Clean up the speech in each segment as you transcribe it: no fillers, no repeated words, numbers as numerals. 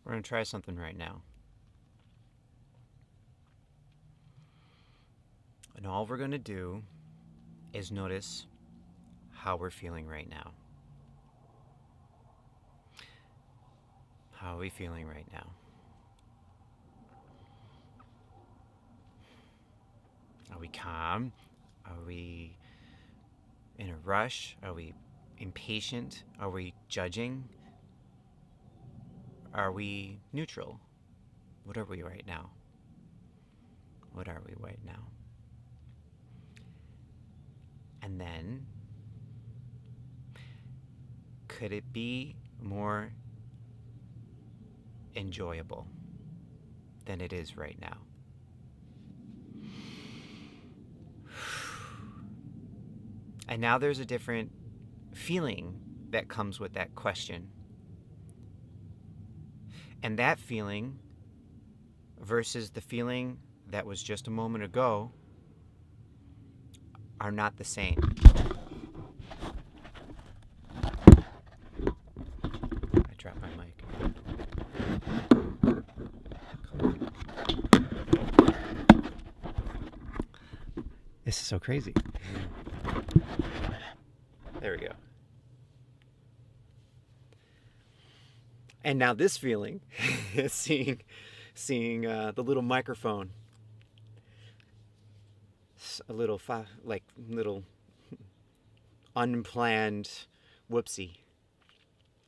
We're going to try something right now. And all we're going to do is notice how we're feeling right now. How are we feeling right now? Are we calm? Are we in a rush? Are we impatient? Are we judging? Are we neutral? What are we right now? What are we right now? And then, could it be more enjoyable than it is right now? And now there's a different feeling that comes with that question. And that feeling versus the feeling that was just a moment ago are not the same. I dropped my mic. This is so crazy. There we go. And now this feeling is seeing the little microphone, a little little unplanned whoopsie.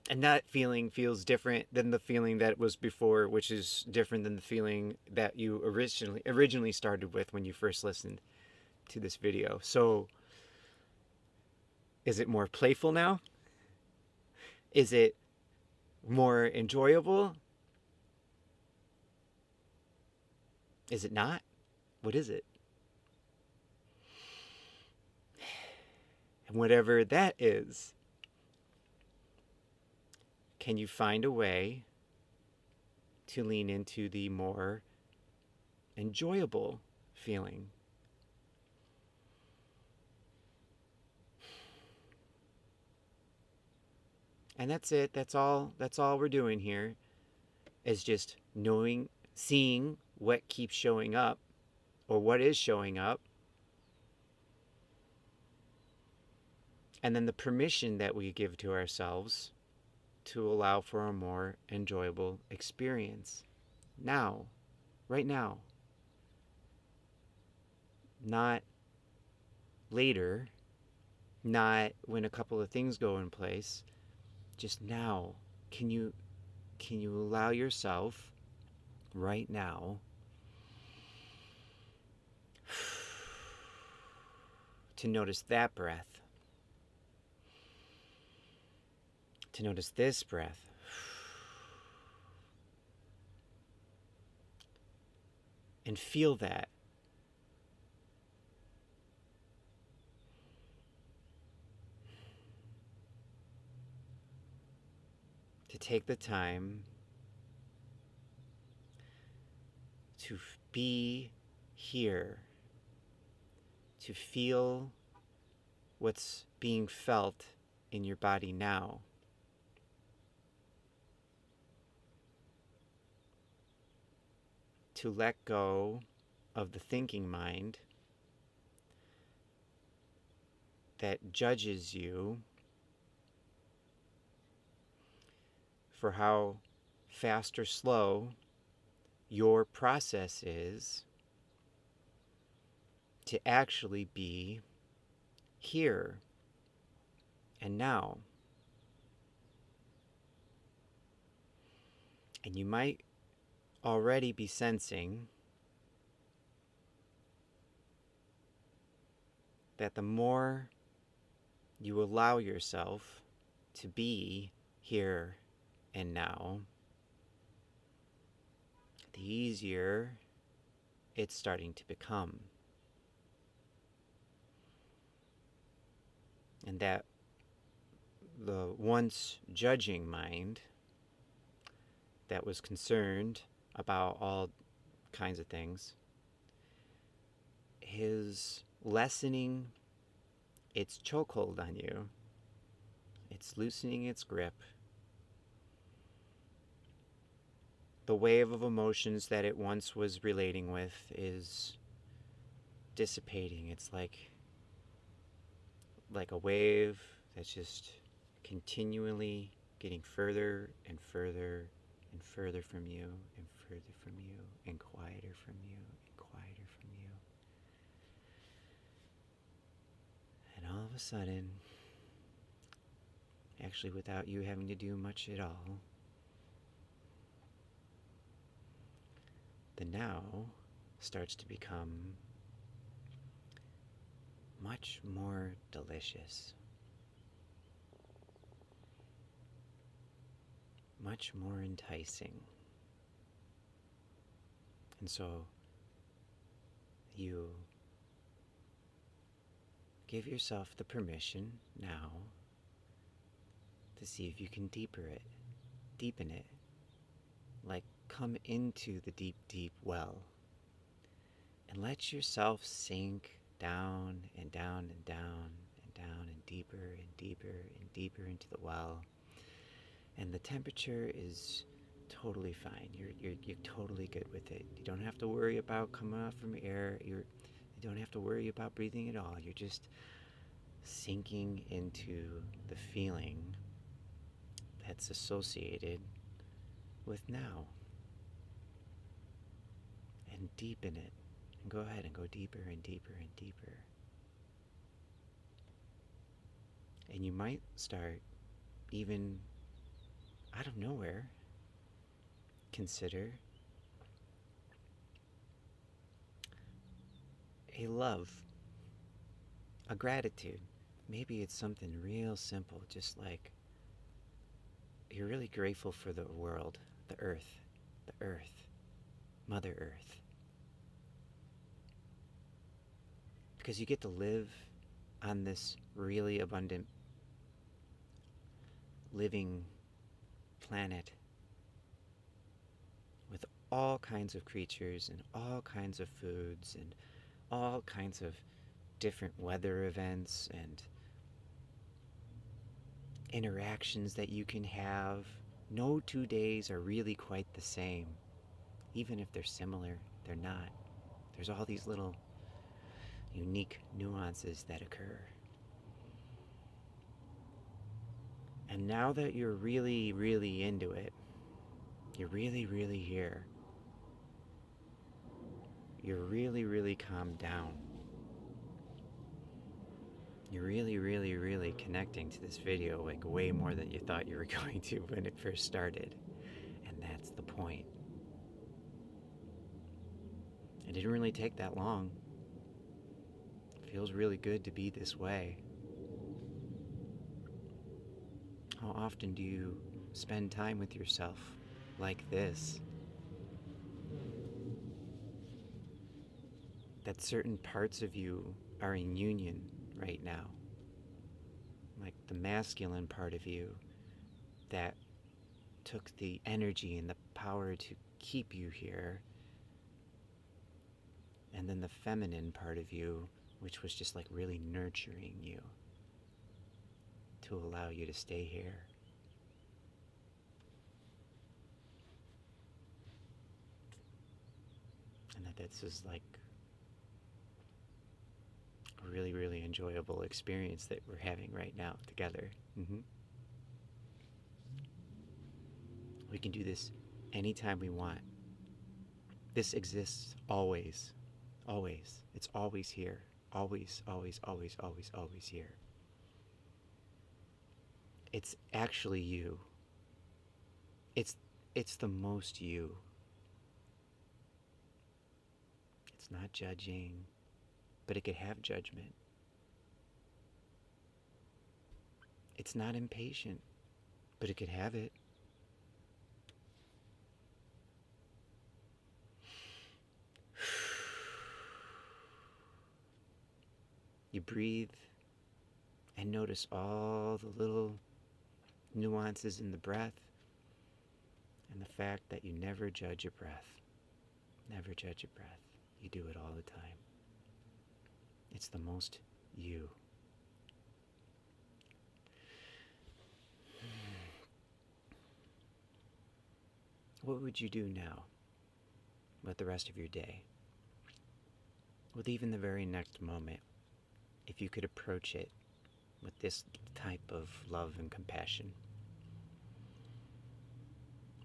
And that feeling feels different than the feeling that was before, which is different than the feeling that you originally started with when you first listened to this video. So, is it more playful now? Is it more enjoyable? Is it not? What is it? And whatever that is, can you find a way to lean into the more enjoyable feeling? And that's it. That's all we're doing here is just seeing what keeps showing up or what is showing up. And then the permission that we give to ourselves to allow for a more enjoyable experience. Now, right now. Not later, not when a couple of things go in place. Just now. Can you allow yourself right now to notice that breath? To notice this breath. And feel that. To take the time to be here, to feel what's being felt in your body now. To let go of the thinking mind that judges you for how fast or slow your process is to actually be here and now. And you might already be sensing that the more you allow yourself to be here and now, the easier it's starting to become. And that the once judging mind that was concerned about all kinds of things is lessening its chokehold on you. It's loosening its grip. the wave of emotions that it once was relating with is dissipating. It's like a wave that's just continually getting further and further and further from you and further from you and quieter from you and quieter from you. And all of a sudden, actually without you having to do much at all, the now starts to become much more delicious, much more enticing. And so you give yourself the permission now to see if you can deepen it, like come into the deep, deep well, and let yourself sink down and down and down and down and deeper and deeper and deeper into the well. And the temperature is totally fine. You're totally good with it. You don't have to worry about coming off from air. You don't have to worry about breathing at all. You're just sinking into the feeling that's associated with now. And deepen it. And go ahead and go deeper and deeper and deeper. And you might start, even out of nowhere, consider a love, a gratitude. Maybe it's something real simple, just like you're really grateful for the world, the earth, Mother Earth. Because you get to live on this really abundant living planet with all kinds of creatures and all kinds of foods and all kinds of different weather events and interactions that you can have. No 2 days are really quite the same. Even if they're similar, they're not. There's all these little unique nuances that occur. And now that you're really, really into it, you're really, really here, you're really, really calmed down, you're really, really, really connecting to this video like way more than you thought you were going to when it first started. And that's the point. It didn't really take that long. It feels really good to be this way. How often do you spend time with yourself like this? That certain parts of you are in union right now. Like the masculine part of you that took the energy and the power to keep you here. And then the feminine part of you, which was just like really nurturing you to allow you to stay here. And that this is like a really, really enjoyable experience that we're having right now together. We can do this anytime we want. This exists always. Always. It's always here. Always, always, always, always, always here. It's actually you. It's the most you. It's not judging, but it could have judgment. It's not impatient, but it could have it. You breathe and notice all the little nuances in the breath and the fact that you never judge your breath. Never judge your breath. You do it all the time. It's the most you. what would you do now with the rest of your day? With even the very next moment, if you could approach it with this type of love and compassion?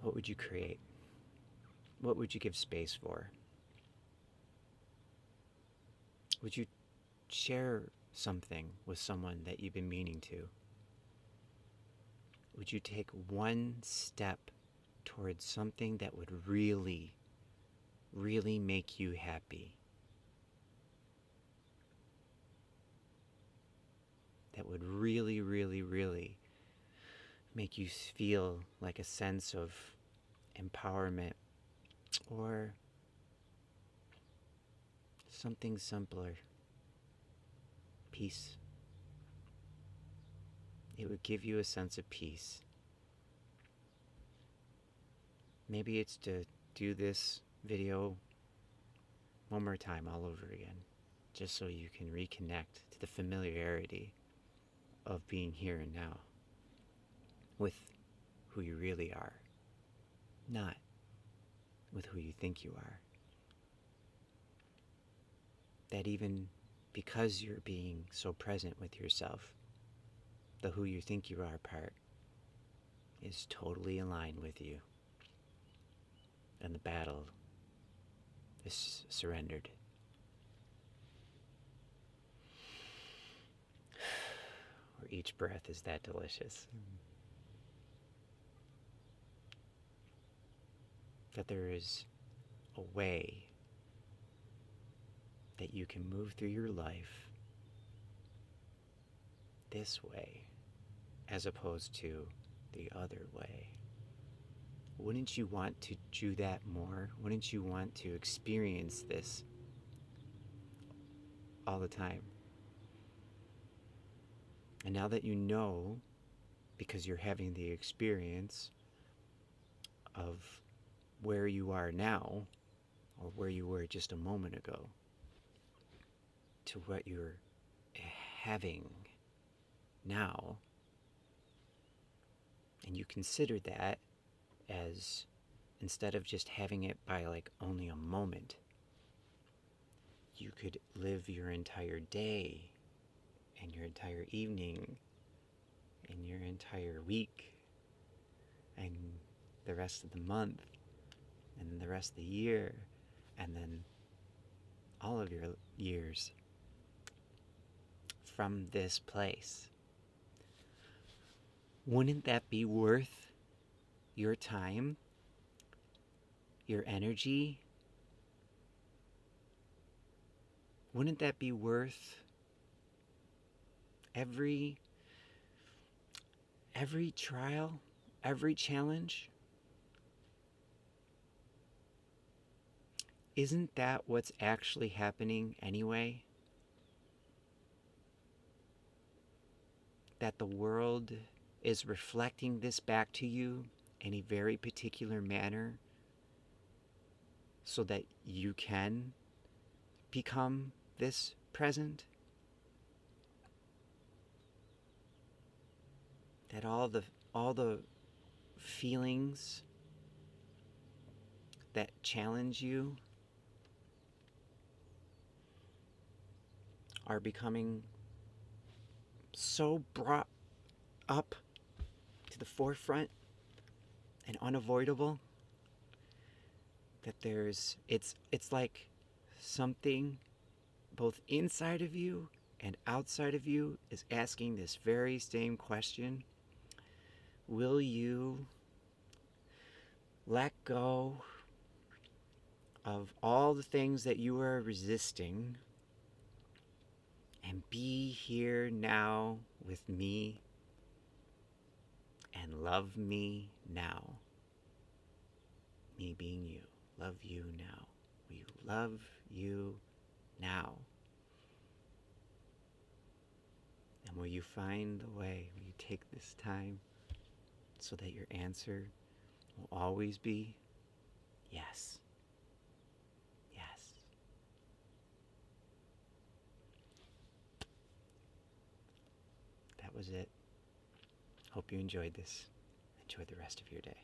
What would you create? What would you give space for? Would you share something with someone that you've been meaning to? Would you take one step towards something that would really, really make you happy? That would really, really, really make you feel like a sense of empowerment, or something simpler, peace. It would give you a sense of peace. Maybe it's to do this video one more time all over again, just so you can reconnect to the familiarity of being here and now with who you really are, not with who you think you are. That even because you're being so present with yourself, the who you think you are part is totally aligned with you. And the battle is surrendered. Where each breath is that delicious. That there is a way that you can move through your life this way as opposed to the other way. Wouldn't you want to do that more? Wouldn't you want to experience this all the time? And now that you know, because you're having the experience of where you are now, or where you were just a moment ago, to what you're having now, and you consider that as, instead of just having it by like only a moment, you could live your entire day and your entire evening and your entire week and the rest of the month and the rest of the year and then all of your years from this place. Wouldn't that be worth your time, your energy? Wouldn't that be worth every trial, every challenge? Isn't that what's actually happening anyway? That the world is reflecting this back to you in a very particular manner so that you can become this present? That all the feelings that challenge you are becoming so brought up to the forefront and unavoidable that it's like something both inside of you and outside of you is asking this very same question. Will you let go of all the things that you are resisting and be here now with me and love me now? Me being you. Love you now. Will you love you now? And will you find the way? Will you take this time so that your answer will always be yes. Yes. That was it. Hope you enjoyed this. Enjoy the rest of your day.